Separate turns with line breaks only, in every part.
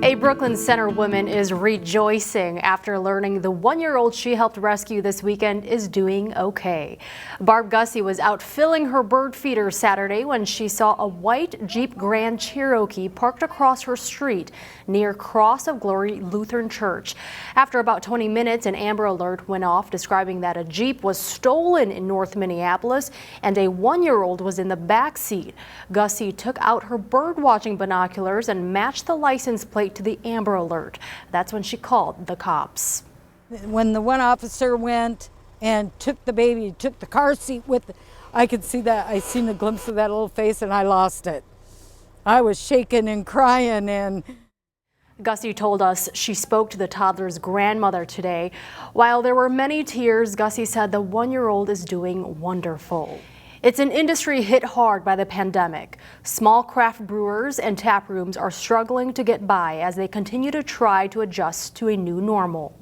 A Brooklyn Center woman is rejoicing after learning the one-year-old she helped rescue this weekend is doing okay. Barb Gussie was out filling her bird feeder Saturday when she saw a white Jeep Grand Cherokee parked across her street near Cross of Glory Lutheran Church. After about 20 minutes, an Amber Alert went off describing that a Jeep was stolen in North Minneapolis and a one-year-old was in the back seat. Gussie took out her bird-watching binoculars and matched the license plate to the Amber Alert. That's when she called the cops.
When the one officer went and took the baby, took the car seat with, I could see that, I seen a glimpse of that little face and I lost it. I was shaking and crying. And
Gussie told us she spoke to the toddler's grandmother today. While there were many tears, Gussie said the one-year-old is doing wonderful. It's an industry hit hard by the pandemic. Small craft brewers and taprooms are struggling to get by as they continue to try to adjust to a new normal.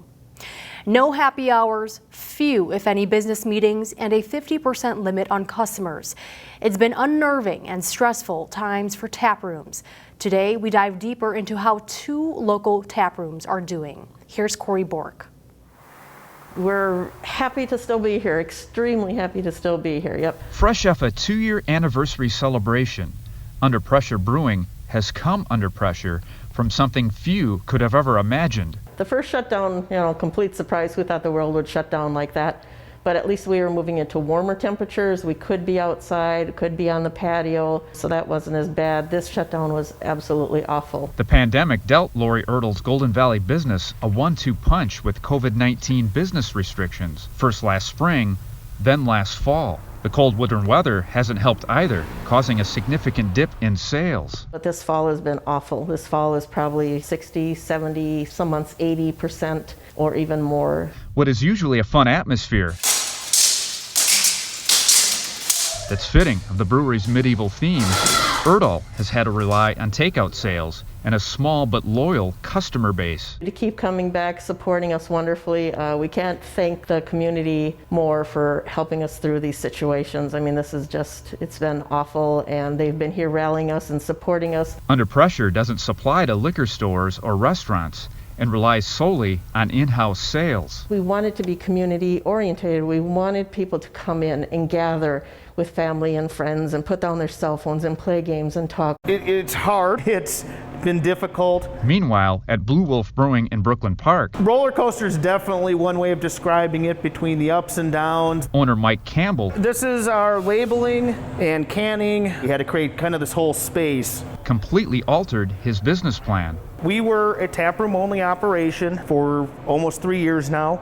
No happy hours, few if any business meetings, and a 50% limit on customers. It's been unnerving and stressful times for taprooms. Today, we dive deeper into how 2 local taprooms are doing. Here's Corey Bork.
We're happy to still be here, extremely happy to still be here, yep.
Fresh off a 2-year anniversary celebration, Under Pressure Brewing has come under pressure from something few could have ever imagined.
The first shutdown, complete surprise. We thought the world would shut down like that. But at least we were moving into warmer temperatures. We could be outside, could be on the patio, so that wasn't as bad. This shutdown was absolutely awful.
The pandemic dealt Lori Ertl's Golden Valley business a 1-2 punch with COVID-19 business restrictions, first last spring, then last fall. The cold winter weather hasn't helped either, causing a significant dip in sales.
But this fall has been awful. This fall is probably 60, 70, some months 80% or even more.
What is usually a fun atmosphere that's fitting of the brewery's medieval themes, Ertl has had to rely on takeout sales and a small but loyal customer base.
To keep coming back, supporting us wonderfully. We can't thank the community more for helping us through these situations. I mean, this is just, it's been awful, and they've been here rallying us and supporting us.
Under Pressure doesn't supply to liquor stores or restaurants and relies solely on in-house sales.
We wanted to be community oriented. We wanted people to come in and gather with family and friends and put down their cell phones and play games and talk.
It's hard. It's been difficult.
Meanwhile, at Blue Wolf Brewing in Brooklyn Park,
roller coaster is definitely one way of describing it, between the ups and downs.
Owner Mike Campbell,
this is our labeling and canning. We had to create kind of this whole space.
Completely altered his business plan.
We were a taproom only operation for almost 3 years now.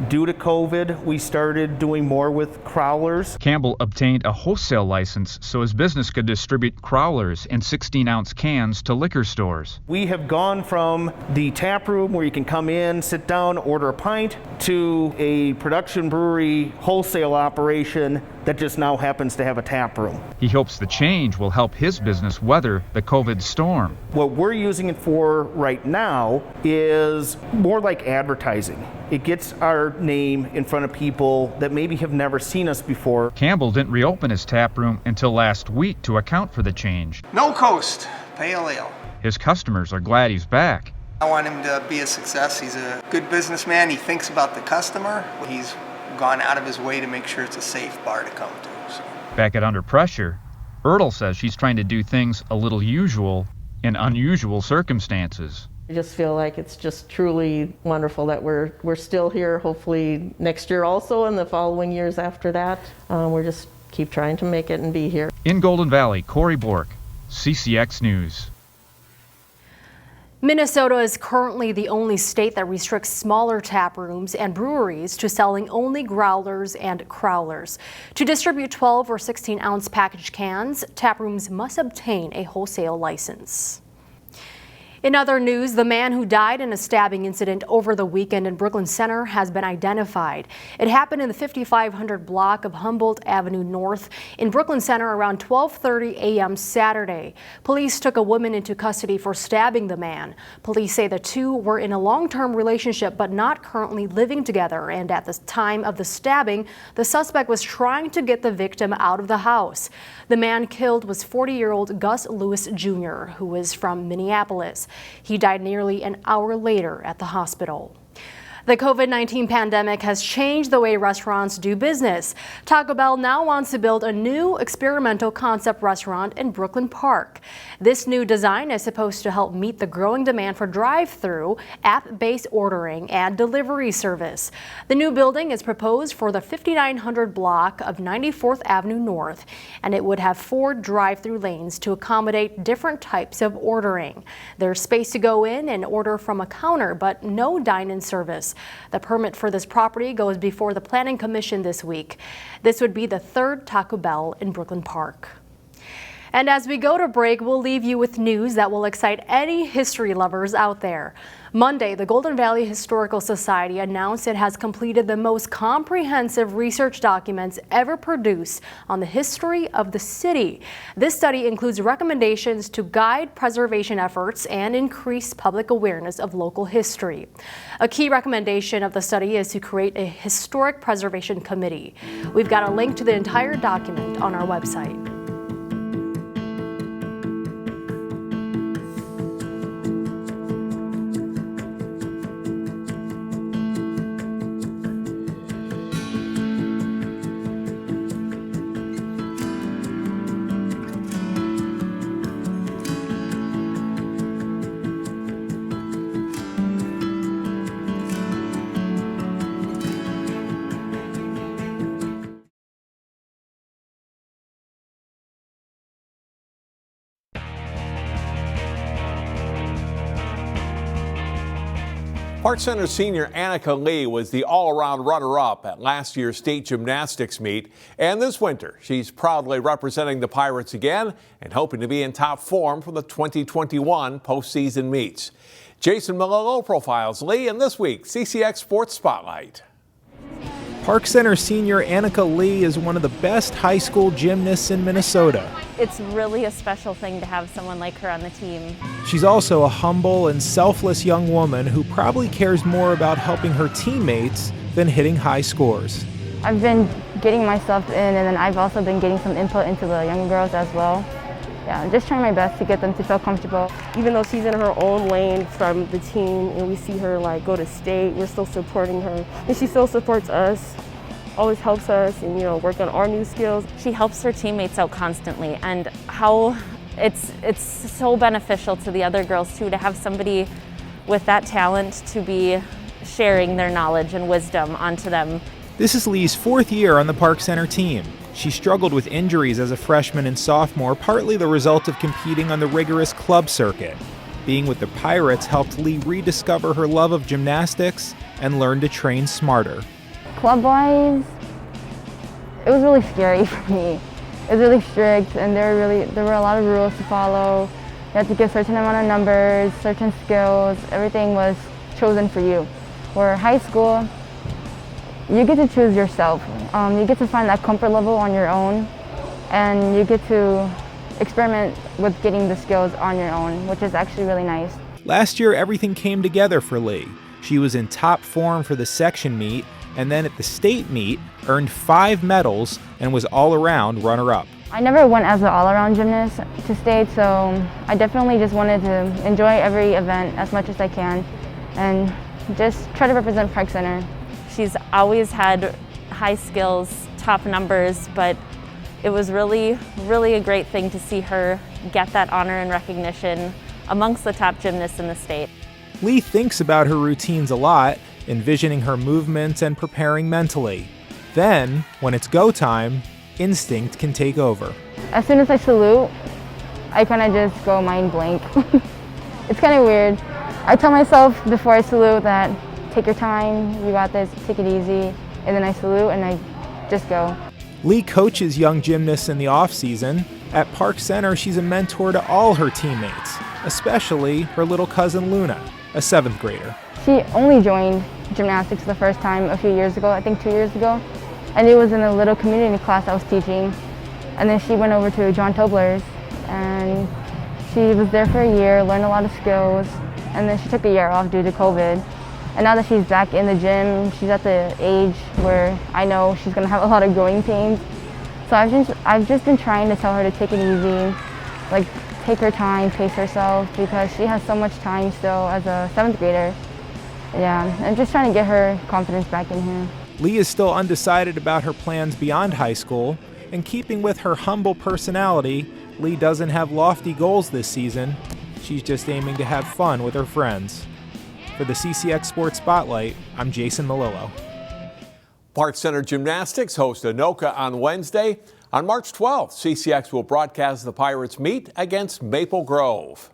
Due to COVID, we started doing more with crowlers.
Campbell obtained a wholesale license so his business could distribute crowlers in 16-ounce cans to liquor stores.
We have gone from the tap room where you can come in, sit down, order a pint, to a production brewery wholesale operation that just now happens to have a tap room.
He hopes the change will help his business weather the COVID storm.
What we're using it for right now is more like advertising. It gets our name in front of people that maybe have never seen us before.
Campbell didn't reopen his tap room until last week to account for the change.
No Coast, Pale Ale.
His customers are glad he's back.
I want him to be a success. He's a good businessman. He thinks about the customer. He's gone out of his way to make sure it's a safe bar to come to. So.
Back at Under Pressure, Ertl says she's trying to do things a little usual in unusual circumstances.
I just feel like it's just truly wonderful that we're still here, hopefully next year also and the following years after that. We're just keep trying to make it and be here.
In Golden Valley, Corey Bork, CCX News.
Minnesota is currently the only state that restricts smaller tap rooms and breweries to selling only growlers and crowlers. To distribute 12 or 16-ounce packaged cans, tap rooms must obtain a wholesale license. In other news, the man who died in a stabbing incident over the weekend in Brooklyn Center has been identified. It happened in the 5500 block of Humboldt Avenue North in Brooklyn Center around 12:30 a.m. Saturday. Police took a woman into custody for stabbing the man. Police say the two were in a long-term relationship but not currently living together, and at the time of the stabbing, the suspect was trying to get the victim out of the house. The man killed was 40-year-old Gus Lewis Jr., who was from Minneapolis. He died nearly an hour later at the hospital. The COVID-19 pandemic has changed the way restaurants do business. Taco Bell now wants to build a new experimental concept restaurant in Brooklyn Park. This new design is supposed to help meet the growing demand for drive-through, app-based ordering, and delivery service. The new building is proposed for the 5900 block of 94th Avenue North, and it would have 4 drive-through lanes to accommodate different types of ordering. There's space to go in and order from a counter, but no dine-in service. The permit for this property goes before the Planning Commission this week. This would be the 3rd Taco Bell in Brooklyn Park. And as we go to break, we'll leave you with news that will excite any history lovers out there. Monday, the Golden Valley Historical Society announced it has completed the most comprehensive research documents ever produced on the history of the city. This study includes recommendations to guide preservation efforts and increase public awareness of local history. A key recommendation of the study is to create a historic preservation committee. We've got a link to the entire document on our website.
Park Center senior Annika Lee was the all-around runner-up at last year's state gymnastics meet. And this winter, she's proudly representing the Pirates again and hoping to be in top form for the 2021 postseason meets. Jason Malillo profiles Lee in this week's CCX Sports Spotlight.
Park Center senior Annika Lee is one of the best high school gymnasts in Minnesota.
It's really a special thing to have someone like her on the team.
She's also a humble and selfless young woman who probably cares more about helping her teammates than hitting high scores.
I've been getting myself in, and then I've also been getting some input into the young girls as well. Yeah, I'm just trying my best to get them to feel comfortable.
Even though she's in her own lane from the team and we see her like go to state, we're still supporting her. And she still supports us, always helps us and, you know, work on our new skills.
She helps her teammates out constantly, and how it's so beneficial to the other girls too to have somebody with that talent to be sharing their knowledge and wisdom onto them.
This is Lee's 4th year on the Park Center team. She struggled with injuries as a freshman and sophomore, partly the result of competing on the rigorous club circuit. Being with the Pirates helped Lee rediscover her love of gymnastics and learn to train smarter.
Club-wise, it was really scary for me. It was really strict, and there were a lot of rules to follow. You had to get a certain amount of numbers, certain skills. Everything was chosen for you. Where high school, you get to choose yourself. You get to find that comfort level on your own, and you get to experiment with getting the skills on your own, which is actually really nice.
Last year, everything came together for Lee. She was in top form for the section meet, and then at the state meet, earned 5 medals and was all-around runner-up.
I never went as an all-around gymnast to state, so I definitely just wanted to enjoy every event as much as I can and just try to represent Park Center.
She's always had high skills, top numbers, but it was really, really a great thing to see her get that honor and recognition amongst the top gymnasts in the state.
Lee thinks about her routines a lot, envisioning her movements and preparing mentally. Then, when it's go time, instinct can take over.
As soon as I salute, I kind of just go mind blank. It's kind of weird. I tell myself before I salute that take your time, you got this, take it easy, and then I salute and I just go.
Lee coaches young gymnasts in the off-season. At Park Center, she's a mentor to all her teammates, especially her little cousin Luna, a 7th grader.
She only joined gymnastics the first time a few years ago, I think 2 years ago, and it was in a little community class I was teaching. And then she went over to John Tobler's, and she was there for a year, learned a lot of skills, and then she took a year off due to COVID. And now that she's back in the gym, she's at the age where I know she's gonna have a lot of growing pains. So I've just been trying to tell her to take it easy, like take her time, pace herself, because she has so much time still as a 7th grader. Yeah, I'm just trying to get her confidence back in here.
Lee is still undecided about her plans beyond high school. In keeping with her humble personality, Lee doesn't have lofty goals this season. She's just aiming to have fun with her friends. For the CCX Sports Spotlight, I'm Jason Malillo.
Park Center Gymnastics host Anoka on Wednesday. On March 12th, CCX will broadcast the Pirates meet against Maple Grove.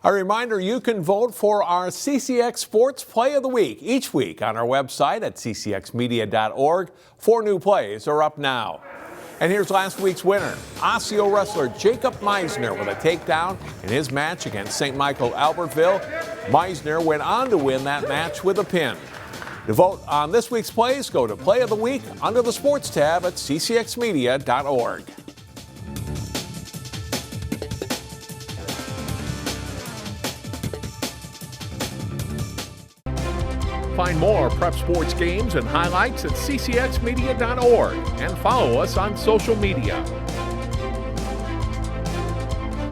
A reminder, you can vote for our CCX Sports Play of the Week each week on our website at ccxmedia.org. 4 new plays are up now. And here's last week's winner, Osseo wrestler Jacob Meisner with a takedown in his match against St. Michael Albertville. Meisner went on to win that match with a pin. To vote on this week's plays, go to Play of the Week under the Sports tab at ccxmedia.org.
Find more prep sports games and highlights at ccxmedia.org and follow us on social media.